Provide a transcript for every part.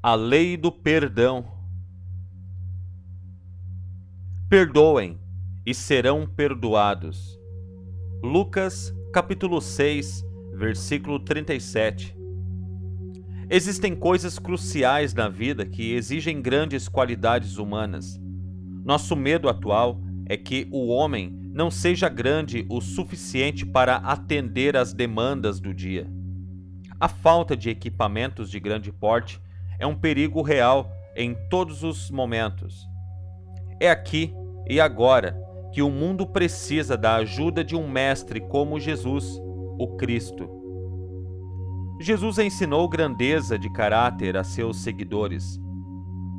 A lei do perdão. Perdoem e serão perdoados. Lucas, capítulo 6, versículo 37. Existem coisas cruciais na vida que exigem grandes qualidades humanas. Nosso medo atual é que o homem não seja grande o suficiente para atender às demandas do dia. A falta de equipamentos de grande porte é um perigo real em todos os momentos. É aqui e agora que o mundo precisa da ajuda de um mestre como Jesus, o Cristo. Jesus ensinou grandeza de caráter a seus seguidores,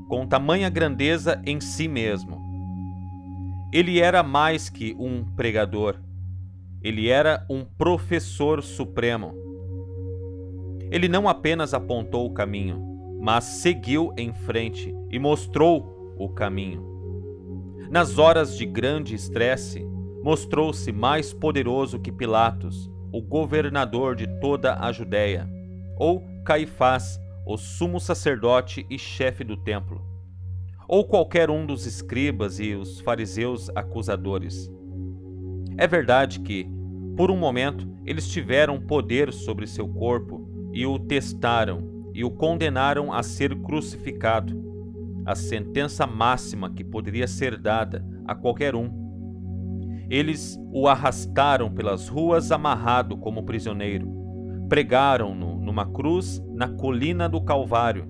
com tamanha grandeza em si mesmo. Ele era mais que um pregador, ele era um professor supremo. Ele não apenas apontou o caminho, mas seguiu em frente e mostrou o caminho. Nas horas de grande estresse, mostrou-se mais poderoso que Pilatos, o governador de toda a Judéia, ou Caifás, o sumo sacerdote e chefe do templo, ou qualquer um dos escribas e os fariseus acusadores. É verdade que, por um momento, eles tiveram poder sobre seu corpo e o testaram e o condenaram a ser crucificado, a sentença máxima que poderia ser dada a qualquer um. Eles o arrastaram pelas ruas amarrado como prisioneiro, pregaram-no numa cruz na colina do Calvário.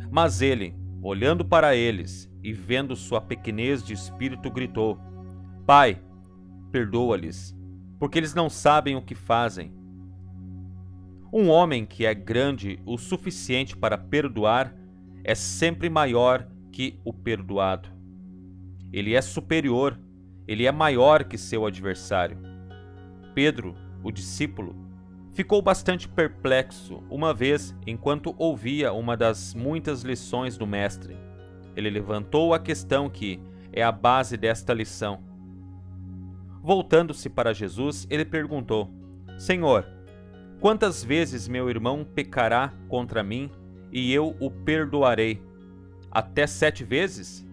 Mas ele, olhando para eles e vendo sua pequenez de espírito, gritou: Pai, perdoa-lhes, porque eles não sabem o que fazem. Um homem que é grande o suficiente para perdoar é sempre maior que o perdoado. Ele é superior, ele é maior que seu adversário. Pedro, o discípulo, ficou bastante perplexo uma vez enquanto ouvia uma das muitas lições do mestre. Ele levantou a questão que é a base desta lição. Voltando-se para Jesus, ele perguntou: Senhor, quantas vezes meu irmão pecará contra mim e eu o perdoarei? Até 7 vezes?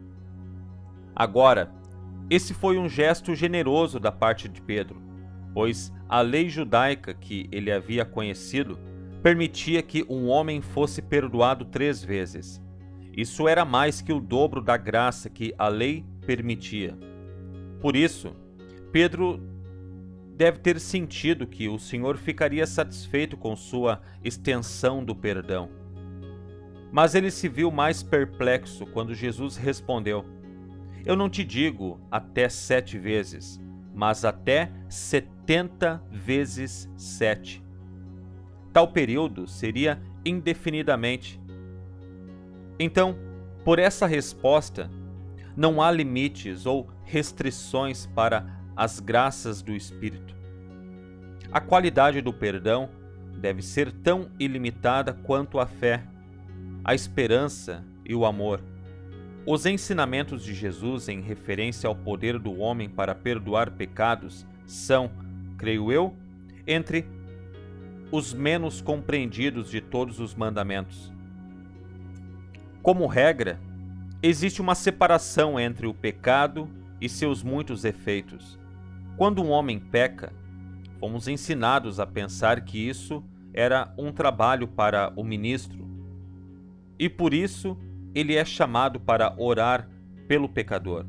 Agora, esse foi um gesto generoso da parte de Pedro, pois a lei judaica que ele havia conhecido permitia que um homem fosse perdoado 3 vezes. Isso era mais que o dobro da graça que a lei permitia. Por isso, Pedro deve ter sentido que o Senhor ficaria satisfeito com sua extensão do perdão. Mas ele se viu mais perplexo quando Jesus respondeu: Eu não te digo até 7 vezes, mas até 70 vezes 7. Tal período seria indefinidamente. Então, por essa resposta, não há limites ou restrições para as graças do Espírito. A qualidade do perdão deve ser tão ilimitada quanto a fé, a esperança e o amor. Os ensinamentos de Jesus em referência ao poder do homem para perdoar pecados são, creio eu, entre os menos compreendidos de todos os mandamentos. Como regra, existe uma separação entre o pecado e seus muitos efeitos. Quando um homem peca, fomos ensinados a pensar que isso era um trabalho para o ministro, e por isso ele é chamado para orar pelo pecador.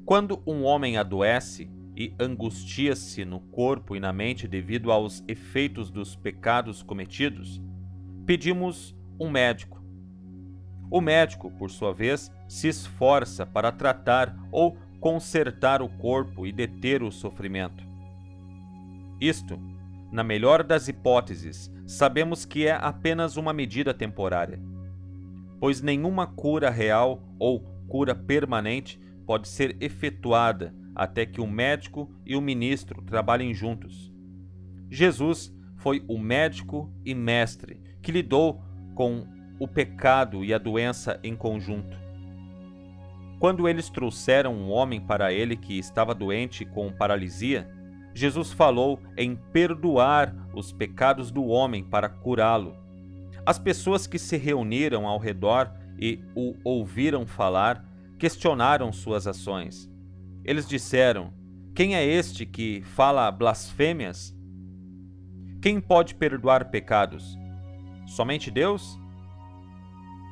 Quando um homem adoece e angustia-se no corpo e na mente devido aos efeitos dos pecados cometidos, pedimos um médico. O médico, por sua vez, se esforça para tratar ou consertar o corpo e deter o sofrimento. Isto, na melhor das hipóteses, sabemos que é apenas uma medida temporária, pois nenhuma cura real ou cura permanente pode ser efetuada até que o médico e o ministro trabalhem juntos. Jesus foi o médico e mestre que lidou com o pecado e a doença em conjunto. Quando eles trouxeram um homem para ele que estava doente com paralisia, Jesus falou em perdoar os pecados do homem para curá-lo. As pessoas que se reuniram ao redor e o ouviram falar questionaram suas ações. Eles disseram: quem é este que fala blasfêmias? Quem pode perdoar pecados? Somente Deus?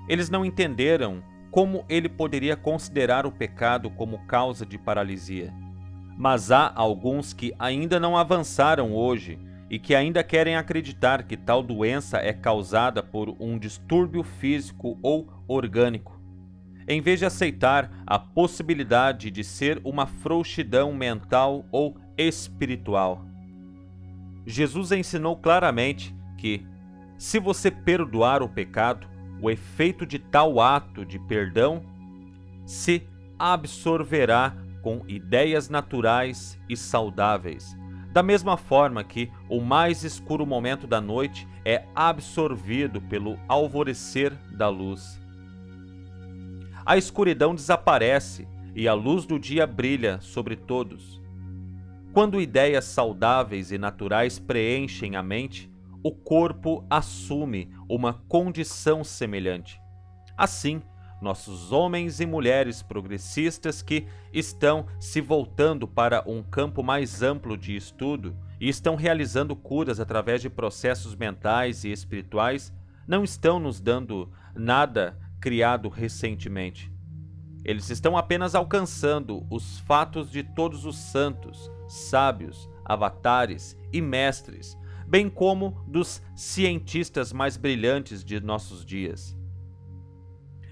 Eles não entenderam como ele poderia considerar o pecado como causa de paralisia. Mas há alguns que ainda não avançaram hoje e que ainda querem acreditar que tal doença é causada por um distúrbio físico ou orgânico, em vez de aceitar a possibilidade de ser uma frouxidão mental ou espiritual. Jesus ensinou claramente que, se você perdoar o pecado, o efeito de tal ato de perdão se absorverá com ideias naturais e saudáveis, da mesma forma que o mais escuro momento da noite é absorvido pelo alvorecer da luz. A escuridão desaparece e a luz do dia brilha sobre todos. Quando ideias saudáveis e naturais preenchem a mente, o corpo assume uma condição semelhante. Assim, nossos homens e mulheres progressistas que estão se voltando para um campo mais amplo de estudo e estão realizando curas através de processos mentais e espirituais, não estão nos dando nada criado recentemente. Eles estão apenas alcançando os fatos de todos os santos, sábios, avatares e mestres, bem como dos cientistas mais brilhantes de nossos dias.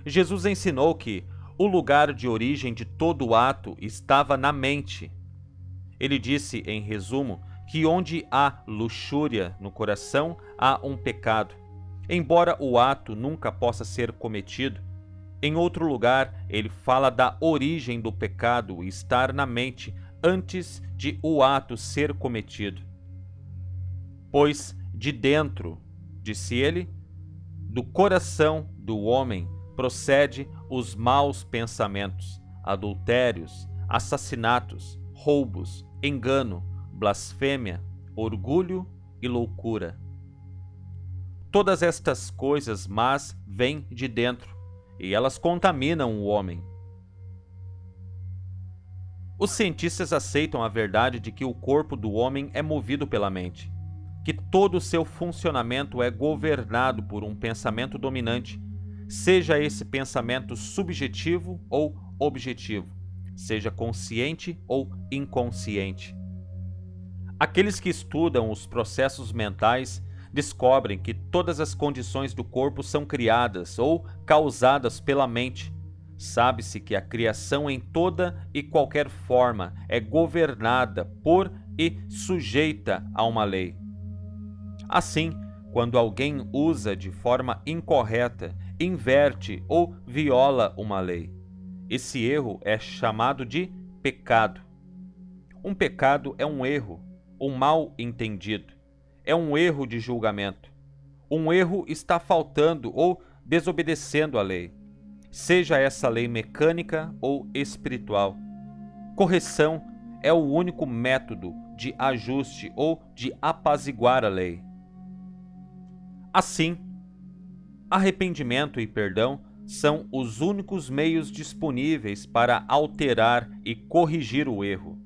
Jesus ensinou que o lugar de origem de todo ato estava na mente. Ele disse, em resumo, que onde há luxúria no coração, há um pecado. Embora o ato nunca possa ser cometido, em outro lugar ele fala da origem do pecado estar na mente antes de o ato ser cometido. Pois de dentro, disse ele, do coração do homem procede os maus pensamentos, adultérios, assassinatos, roubos, engano, blasfêmia, orgulho e loucura. Todas estas coisas más vêm de dentro, e elas contaminam o homem. Os cientistas aceitam a verdade de que o corpo do homem é movido pela mente, que todo o seu funcionamento é governado por um pensamento dominante, seja esse pensamento subjetivo ou objetivo, seja consciente ou inconsciente. Aqueles que estudam os processos mentais descobrem que todas as condições do corpo são criadas ou causadas pela mente. Sabe-se que a criação em toda e qualquer forma é governada por e sujeita a uma lei. Assim, quando alguém usa de forma incorreta, inverte ou viola uma lei, esse erro é chamado de pecado. Um pecado é um erro, um mal entendido, é um erro de julgamento. Um erro está faltando ou desobedecendo a lei, seja essa lei mecânica ou espiritual. Correção é o único método de ajuste ou de apaziguar a lei. Assim, arrependimento e perdão são os únicos meios disponíveis para alterar e corrigir o erro.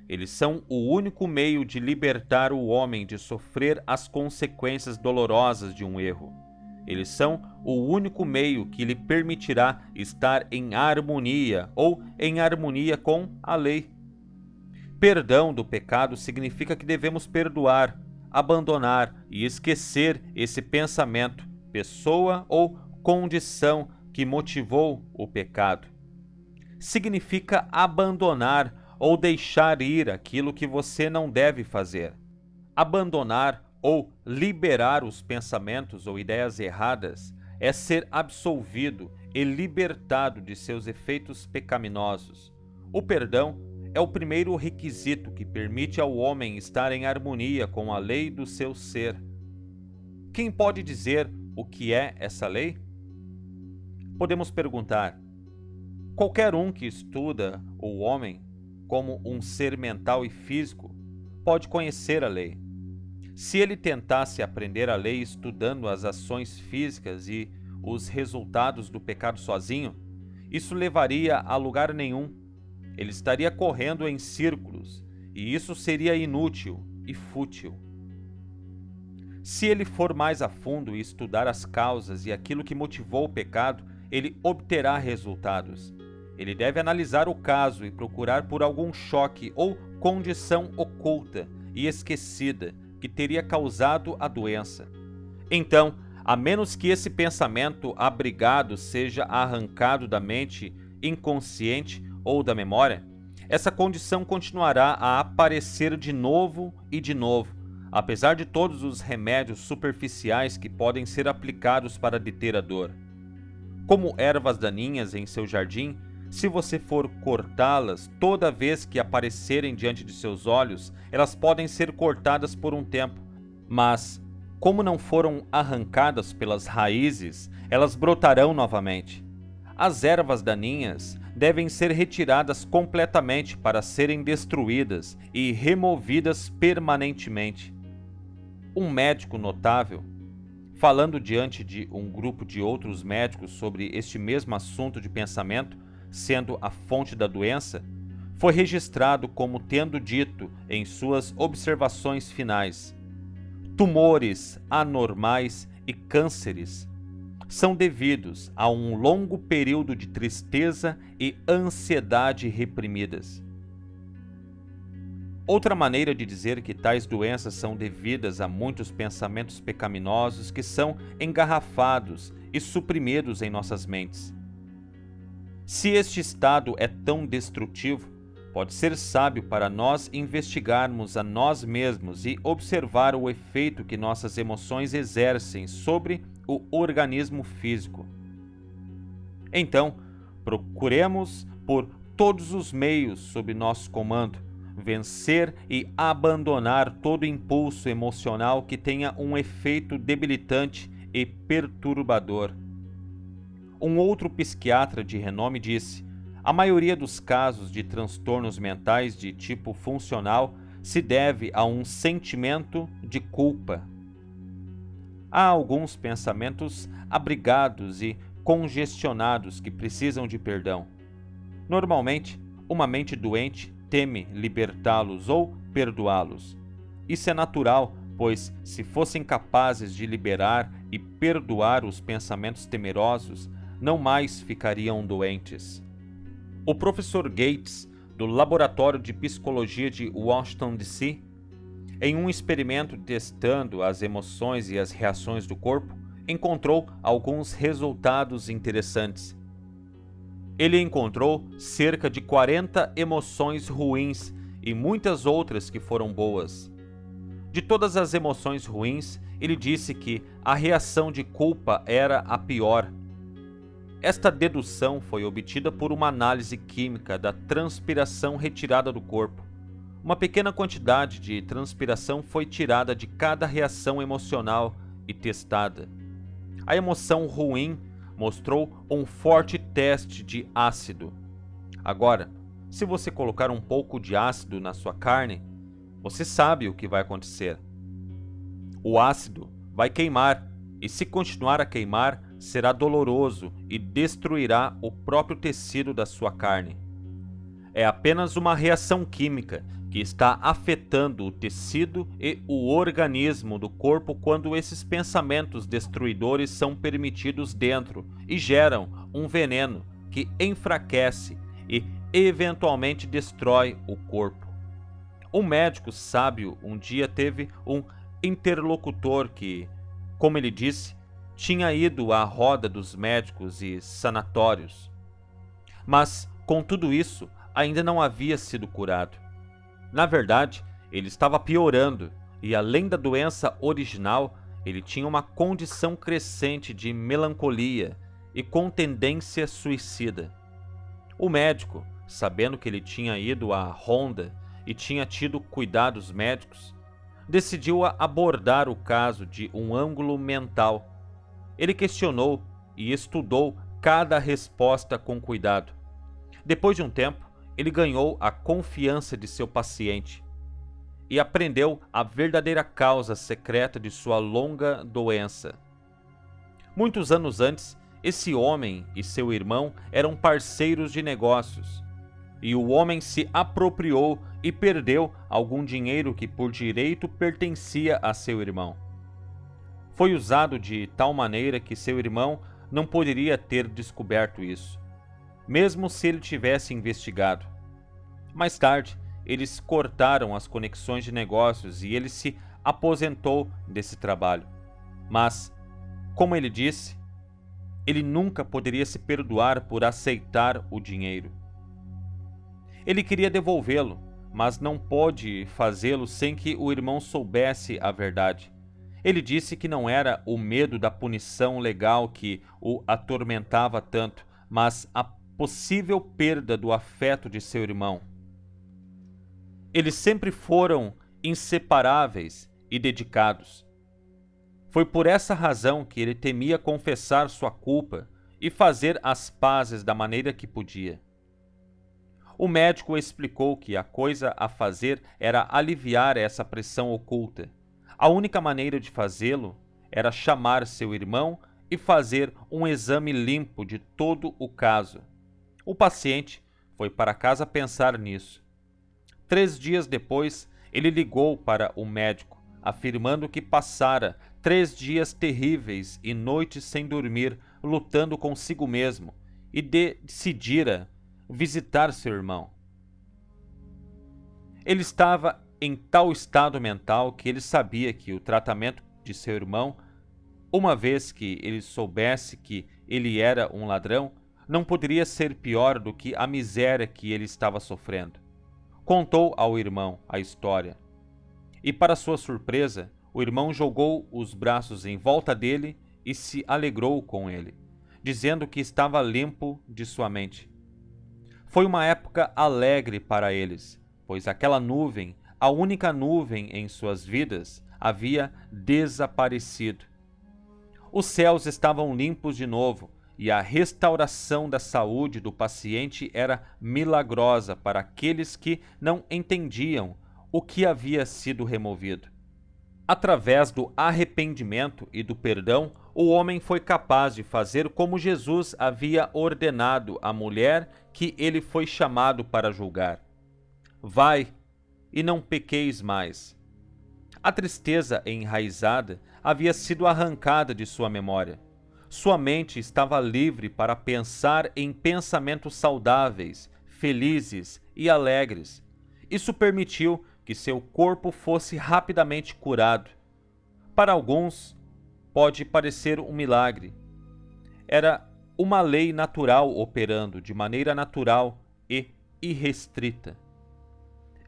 Eles são o único meio de libertar o homem de sofrer as consequências dolorosas de um erro. Eles são o único meio que lhe permitirá estar em harmonia ou em harmonia com a lei. Perdão do pecado significa que devemos perdoar, abandonar e esquecer esse pensamento, pessoa ou condição que motivou o pecado. Significa abandonar ou deixar ir aquilo que você não deve fazer. Abandonar ou liberar os pensamentos ou ideias erradas é ser absolvido e libertado de seus efeitos pecaminosos. O perdão é o primeiro requisito que permite ao homem estar em harmonia com a lei do seu ser. Quem pode dizer o que é essa lei? Podemos perguntar: qualquer um que estuda o homem como um ser mental e físico pode conhecer a lei. Se ele tentasse aprender a lei estudando as ações físicas e os resultados do pecado sozinho, isso levaria a lugar nenhum. Ele estaria correndo em círculos, e isso seria inútil e fútil. Se ele for mais a fundo e estudar as causas e aquilo que motivou o pecado, ele obterá resultados. Ele deve analisar o caso e procurar por algum choque ou condição oculta e esquecida que teria causado a doença. Então, a menos que esse pensamento abrigado seja arrancado da mente inconsciente ou da memória, essa condição continuará a aparecer de novo e de novo, apesar de todos os remédios superficiais que podem ser aplicados para deter a dor. Como ervas daninhas em seu jardim, se você for cortá-las toda vez que aparecerem diante de seus olhos, elas podem ser cortadas por um tempo, mas, como não foram arrancadas pelas raízes, elas brotarão novamente. As ervas daninhas devem ser retiradas completamente para serem destruídas e removidas permanentemente. Um médico notável, falando diante de um grupo de outros médicos sobre este mesmo assunto de pensamento, sendo a fonte da doença, foi registrado como tendo dito em suas observações finais: tumores anormais e cânceres são devidos a um longo período de tristeza e ansiedade reprimidas. Outra maneira de dizer que tais doenças são devidas a muitos pensamentos pecaminosos que são engarrafados e suprimidos em nossas mentes. Se este estado é tão destrutivo, pode ser sábio para nós investigarmos a nós mesmos e observar o efeito que nossas emoções exercem sobre o organismo físico. Então, procuremos por todos os meios sob nosso comando vencer e abandonar todo impulso emocional que tenha um efeito debilitante e perturbador. Um outro psiquiatra de renome disse: a maioria dos casos de transtornos mentais de tipo funcional se deve a um sentimento de culpa. Há alguns pensamentos abrigados e congestionados que precisam de perdão. Normalmente, uma mente doente teme libertá-los ou perdoá-los. Isso é natural, pois se fossem capazes de liberar e perdoar os pensamentos temerosos, não mais ficariam doentes. O professor Gates, do Laboratório de Psicologia de Washington, D.C., em um experimento testando as emoções e as reações do corpo, encontrou alguns resultados interessantes. Ele encontrou cerca de 40 emoções ruins e muitas outras que foram boas. De todas as emoções ruins, ele disse que a reação de culpa era a pior. Esta dedução foi obtida por uma análise química da transpiração retirada do corpo. Uma pequena quantidade de transpiração foi tirada de cada reação emocional e testada. A emoção ruim mostrou um forte teste de ácido. Agora, se você colocar um pouco de ácido na sua carne, você sabe o que vai acontecer. O ácido vai queimar, e se continuar a queimar, será doloroso e destruirá o próprio tecido da sua carne. É apenas uma reação química que está afetando o tecido e o organismo do corpo quando esses pensamentos destruidores são permitidos dentro e geram um veneno que enfraquece e eventualmente destrói o corpo. Um médico sábio um dia teve um interlocutor que, como ele disse, tinha ido à roda dos médicos e sanatórios. Mas, com tudo isso, ainda não havia sido curado. Na verdade, ele estava piorando e, além da doença original, ele tinha uma condição crescente de melancolia e com tendência suicida. O médico, sabendo que ele tinha ido à ronda e tinha tido cuidados médicos, decidiu abordar o caso de um ângulo mental. Ele questionou e estudou cada resposta com cuidado. Depois de um tempo, ele ganhou a confiança de seu paciente. e aprendeu a verdadeira causa secreta de sua longa doença. Muitos anos antes, esse homem e seu irmão eram parceiros de negócios, e o homem se apropriou e perdeu algum dinheiro que por direito pertencia a seu irmão. Foi usado de tal maneira que seu irmão não poderia ter descoberto isso, mesmo se ele tivesse investigado. Mais tarde, eles cortaram as conexões de negócios e ele se aposentou desse trabalho. Mas, como ele disse, ele nunca poderia se perdoar por aceitar o dinheiro. Ele queria devolvê-lo, mas não pôde fazê-lo sem que o irmão soubesse a verdade. Ele disse que não era o medo da punição legal que o atormentava tanto, mas a possível perda do afeto de seu irmão. Eles sempre foram inseparáveis e dedicados. Foi por essa razão que ele temia confessar sua culpa e fazer as pazes da maneira que podia. O médico explicou que a coisa a fazer era aliviar essa pressão oculta. A única maneira de fazê-lo era chamar seu irmão e fazer um exame limpo de todo o caso. O paciente foi para casa pensar nisso. 3 dias depois, ele ligou para o médico, afirmando que passara 3 dias terríveis e noites sem dormir, lutando consigo mesmo, e decidira visitar seu irmão. Ele estava em tal estado mental que ele sabia que o tratamento de seu irmão, uma vez que ele soubesse que ele era um ladrão, não poderia ser pior do que a miséria que ele estava sofrendo. Contou ao irmão a história. E, para sua surpresa, o irmão jogou os braços em volta dele e se alegrou com ele, dizendo que estava limpo de sua mente. Foi uma época alegre para eles, pois aquela nuvem, a única nuvem em suas vidas, havia desaparecido. Os céus estavam limpos de novo e a restauração da saúde do paciente era milagrosa para aqueles que não entendiam o que havia sido removido. Através do arrependimento e do perdão, o homem foi capaz de fazer como Jesus havia ordenado à mulher que ele foi chamado para julgar. Vai, e não pequeis mais. A tristeza enraizada havia sido arrancada de sua memória. Sua mente estava livre para pensar em pensamentos saudáveis, felizes e alegres. Isso permitiu que seu corpo fosse rapidamente curado. Para alguns, pode parecer um milagre. Era uma lei natural operando de maneira natural e irrestrita.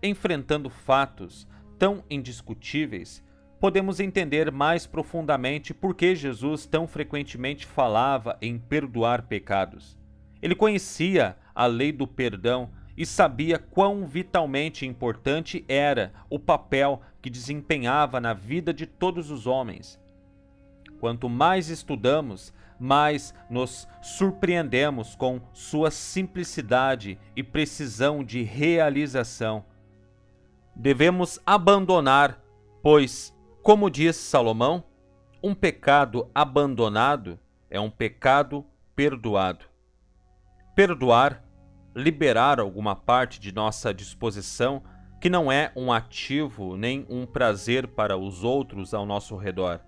Enfrentando fatos tão indiscutíveis, podemos entender mais profundamente por que Jesus tão frequentemente falava em perdoar pecados. Ele conhecia a lei do perdão e sabia quão vitalmente importante era o papel que desempenhava na vida de todos os homens. Quanto mais estudamos, mais nos surpreendemos com sua simplicidade e precisão de realização. Devemos abandonar, pois, como diz Salomão, um pecado abandonado é um pecado perdoado. Perdoar, liberar alguma parte de nossa disposição que não é um ativo nem um prazer para os outros ao nosso redor.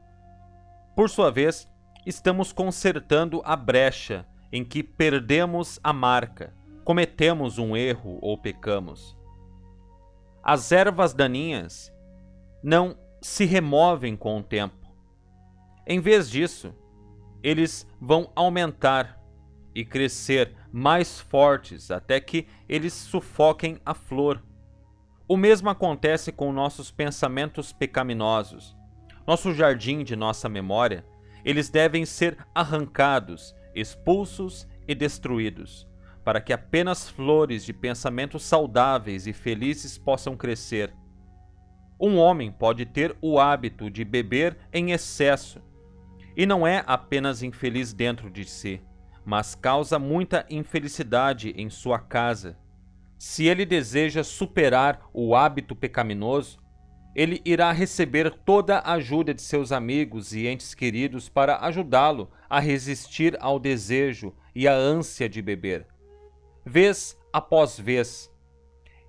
Por sua vez, estamos consertando a brecha em que perdemos a marca, cometemos um erro ou pecamos. As ervas daninhas não se removem com o tempo. Em vez disso, eles vão aumentar e crescer mais fortes até que eles sufoquem a flor. O mesmo acontece com nossos pensamentos pecaminosos. Nosso jardim de nossa memória, eles devem ser arrancados, expulsos e destruídos, para que apenas flores de pensamentos saudáveis e felizes possam crescer. Um homem pode ter o hábito de beber em excesso, e não é apenas infeliz dentro de si, mas causa muita infelicidade em sua casa. Se ele deseja superar o hábito pecaminoso, ele irá receber toda a ajuda de seus amigos e entes queridos para ajudá-lo a resistir ao desejo e à ânsia de beber. Vez após vez,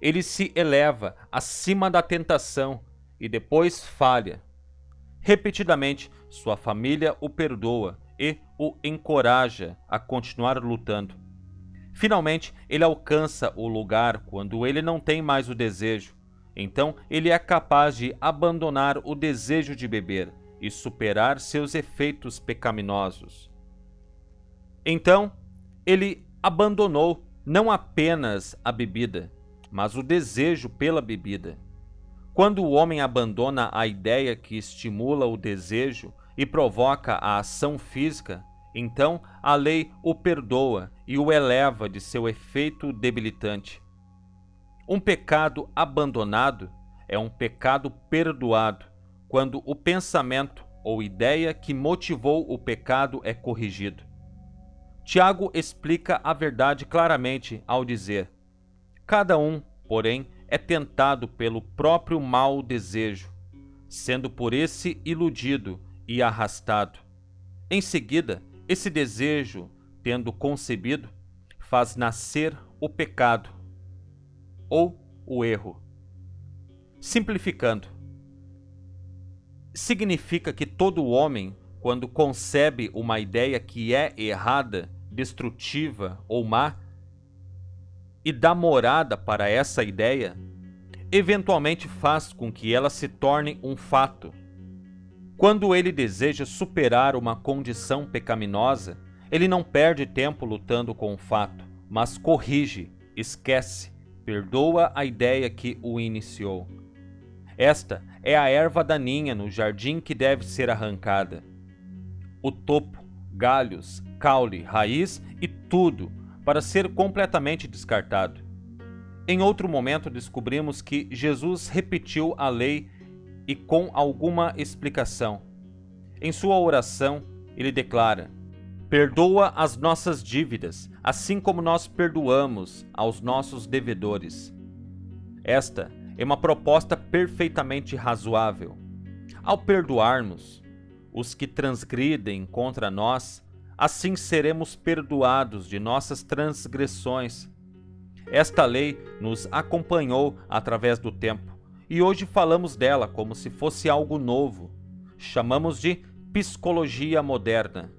ele se eleva acima da tentação e depois falha. Repetidamente, sua família o perdoa e o encoraja a continuar lutando. Finalmente, ele alcança o lugar quando ele não tem mais o desejo. Então, ele é capaz de abandonar o desejo de beber e superar seus efeitos pecaminosos. Então, ele abandonou não apenas a bebida, mas o desejo pela bebida. Quando o homem abandona a ideia que estimula o desejo e provoca a ação física, então a lei o perdoa e o eleva de seu efeito debilitante. Um pecado abandonado é um pecado perdoado quando o pensamento ou ideia que motivou o pecado é corrigido. Tiago explica a verdade claramente ao dizer: cada um, porém, é tentado pelo próprio mau desejo, sendo por esse iludido e arrastado. Em seguida, esse desejo, tendo concebido, faz nascer o pecado ou o erro. Simplificando, significa que todo homem, quando concebe uma ideia que é errada, destrutiva ou má, e dá morada para essa ideia, eventualmente faz com que ela se torne um fato. Quando ele deseja superar uma condição pecaminosa, ele não perde tempo lutando com o fato, mas corrige, esquece, perdoa a ideia que o iniciou. Esta é a erva daninha no jardim que deve ser arrancada. O topo, galhos, caule, raiz e tudo para ser completamente descartado. Em outro momento descobrimos que Jesus repetiu a lei e com alguma explicação. Em sua oração, ele declara: perdoa as nossas dívidas, assim como nós perdoamos aos nossos devedores. Esta é uma proposta perfeitamente razoável. Ao perdoarmos os que transgridem contra nós, assim seremos perdoados de nossas transgressões. Esta lei nos acompanhou através do tempo, e hoje falamos dela como se fosse algo novo. Chamamos de psicologia moderna.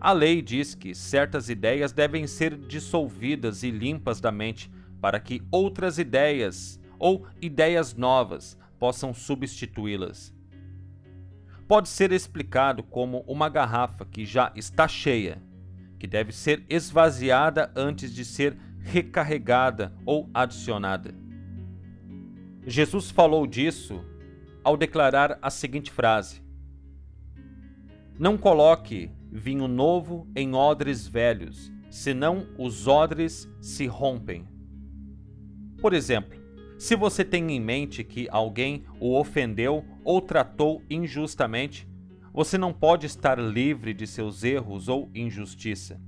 A lei diz que certas ideias devem ser dissolvidas e limpas da mente para que outras ideias ou ideias novas possam substituí-las. Pode ser explicado como uma garrafa que já está cheia, que deve ser esvaziada antes de ser recarregada ou adicionada. Jesus falou disso ao declarar a seguinte frase: não coloque vinho novo em odres velhos, senão os odres se rompem. Por exemplo, se você tem em mente que alguém o ofendeu ou tratou injustamente, você não pode estar livre de seus erros ou injustiça,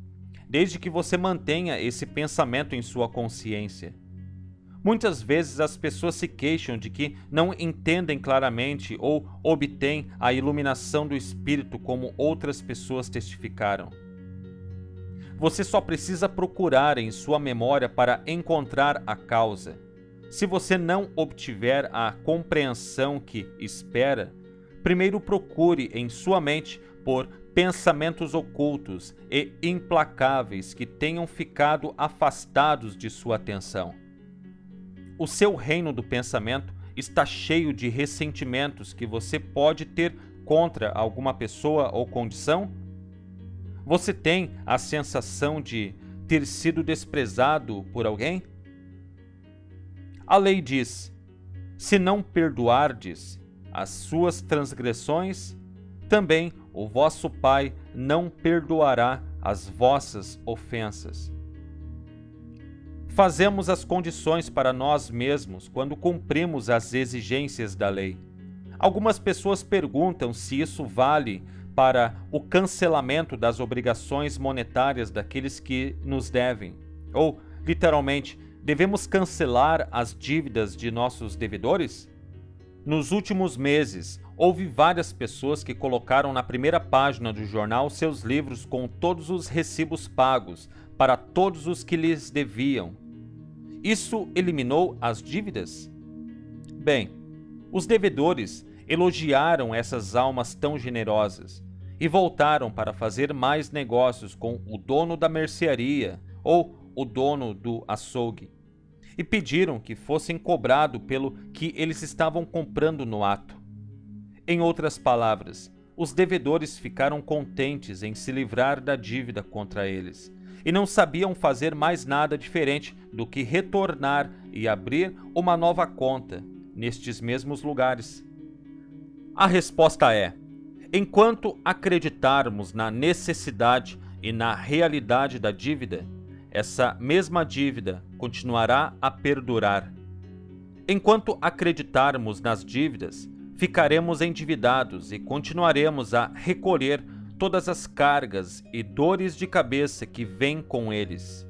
desde que você mantenha esse pensamento em sua consciência. Muitas vezes as pessoas se queixam de que não entendem claramente ou obtêm a iluminação do Espírito como outras pessoas testificaram. Você só precisa procurar em sua memória para encontrar a causa. Se você não obtiver a compreensão que espera, primeiro procure em sua mente por pensamentos ocultos e implacáveis que tenham ficado afastados de sua atenção. O seu reino do pensamento está cheio de ressentimentos que você pode ter contra alguma pessoa ou condição? Você tem a sensação de ter sido desprezado por alguém? A lei diz: se não perdoardes as suas transgressões, também o vosso Pai não perdoará as vossas ofensas. Fazemos as condições para nós mesmos quando cumprimos as exigências da lei. Algumas pessoas perguntam se isso vale para o cancelamento das obrigações monetárias daqueles que nos devem, ou, literalmente, devemos cancelar as dívidas de nossos devedores? Nos últimos meses, houve várias pessoas que colocaram na primeira página do jornal seus livros com todos os recibos pagos para todos os que lhes deviam. Isso eliminou as dívidas? Bem, os devedores elogiaram essas almas tão generosas e voltaram para fazer mais negócios com o dono da mercearia ou o dono do açougue e pediram que fossem cobrados pelo que eles estavam comprando no ato. Em outras palavras, os devedores ficaram contentes em se livrar da dívida contra eles e não sabiam fazer mais nada diferente do que retornar e abrir uma nova conta nestes mesmos lugares. A resposta é: enquanto acreditarmos na necessidade e na realidade da dívida, essa mesma dívida continuará a perdurar. Enquanto acreditarmos nas dívidas, ficaremos endividados e continuaremos a recolher todas as cargas e dores de cabeça que vêm com eles.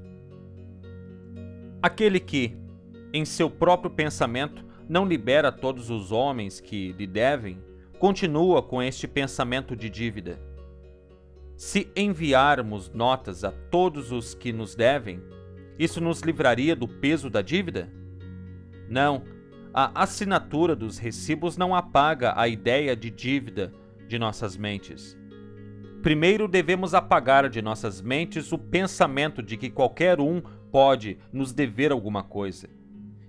Aquele que, em seu próprio pensamento, não libera todos os homens que lhe devem, continua com este pensamento de dívida. Se enviarmos notas a todos os que nos devem, isso nos livraria do peso da dívida? Não, a assinatura dos recibos não apaga a ideia de dívida de nossas mentes. Primeiro devemos apagar de nossas mentes o pensamento de que qualquer um pode nos dever alguma coisa.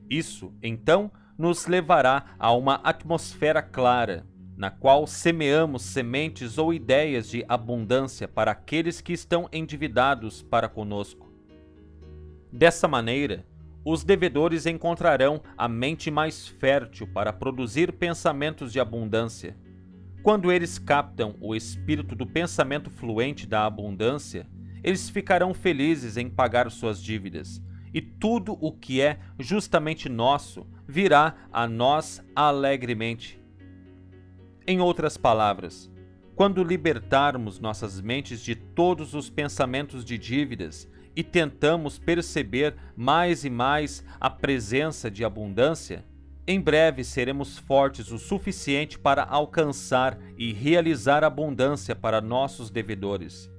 Isso, então, nos levará a uma atmosfera clara, na qual semeamos sementes ou ideias de abundância para aqueles que estão endividados para conosco. Dessa maneira, os devedores encontrarão a mente mais fértil para produzir pensamentos de abundância. Quando eles captam o espírito do pensamento fluente da abundância, eles ficarão felizes em pagar suas dívidas, e tudo o que é justamente nosso virá a nós alegremente. Em outras palavras, quando libertarmos nossas mentes de todos os pensamentos de dívidas e tentamos perceber mais e mais a presença de abundância, em breve seremos fortes o suficiente para alcançar e realizar abundância para nossos devedores.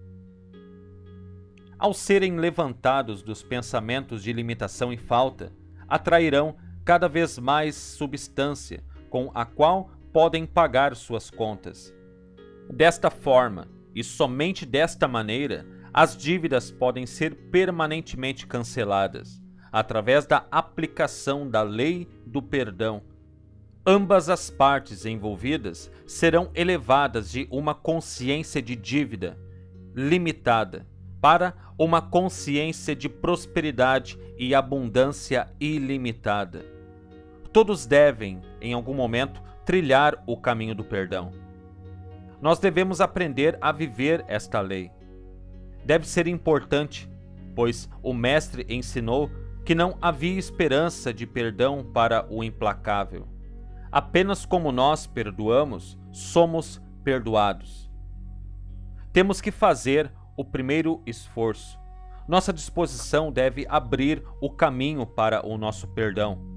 Ao serem levantados dos pensamentos de limitação e falta, atrairão cada vez mais substância com a qual podem pagar suas contas. Desta forma, e somente desta maneira, as dívidas podem ser permanentemente canceladas, através da aplicação da lei do perdão. Ambas as partes envolvidas serão elevadas de uma consciência de dívida limitada para uma consciência de prosperidade e abundância ilimitada. Todos devem, em algum momento, trilhar o caminho do perdão. Nós devemos aprender a viver esta lei. Deve ser importante, pois o Mestre ensinou que não havia esperança de perdão para o implacável. Apenas como nós perdoamos, somos perdoados. Temos que fazer o primeiro esforço. Nossa disposição deve abrir o caminho para o nosso perdão.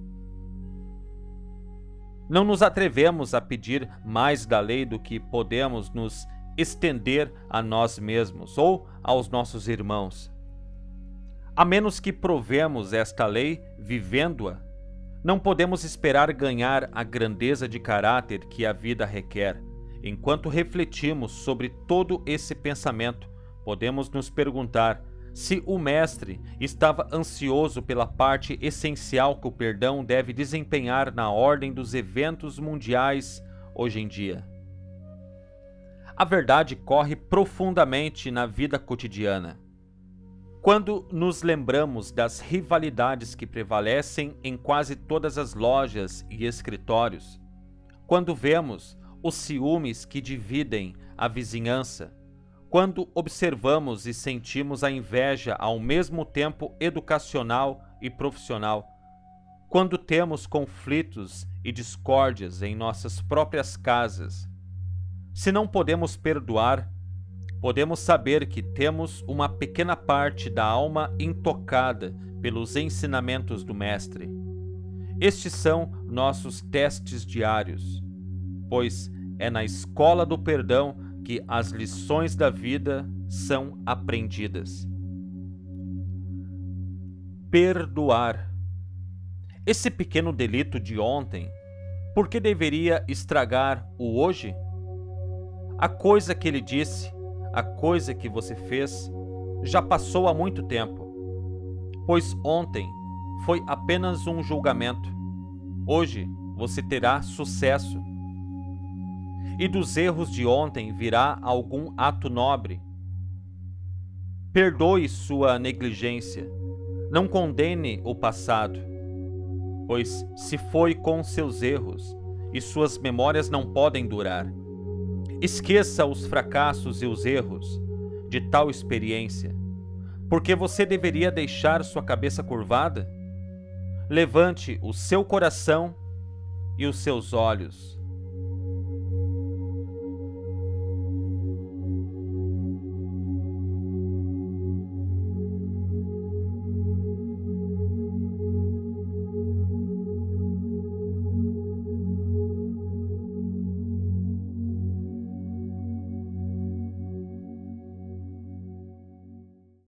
Não nos atrevemos a pedir mais da lei do que podemos nos estender a nós mesmos ou aos nossos irmãos. A menos que provemos esta lei vivendo-a, não podemos esperar ganhar a grandeza de caráter que a vida requer. Enquanto refletimos sobre todo esse pensamento, podemos nos perguntar se o Mestre estava ansioso pela parte essencial que o perdão deve desempenhar na ordem dos eventos mundiais hoje em dia. A verdade corre profundamente na vida cotidiana. Quando nos lembramos das rivalidades que prevalecem em quase todas as lojas e escritórios, quando vemos os ciúmes que dividem a vizinhança, quando observamos e sentimos a inveja ao mesmo tempo educacional e profissional, quando temos conflitos e discórdias em nossas próprias casas, se não podemos perdoar, podemos saber que temos uma pequena parte da alma intocada pelos ensinamentos do Mestre. Estes são nossos testes diários, pois é na escola do perdão que as lições da vida são aprendidas. Perdoar. Esse pequeno delito de ontem, por que deveria estragar o hoje? A coisa que ele disse, a coisa que você fez, já passou há muito tempo, pois ontem foi apenas um julgamento. Hoje você terá sucesso. E dos erros de ontem virá algum ato nobre. Perdoe sua negligência. Não condene o passado, pois se foi com seus erros e suas memórias não podem durar. Esqueça os fracassos e os erros de tal experiência, porque você deveria deixar sua cabeça curvada. Levante o seu coração e os seus olhos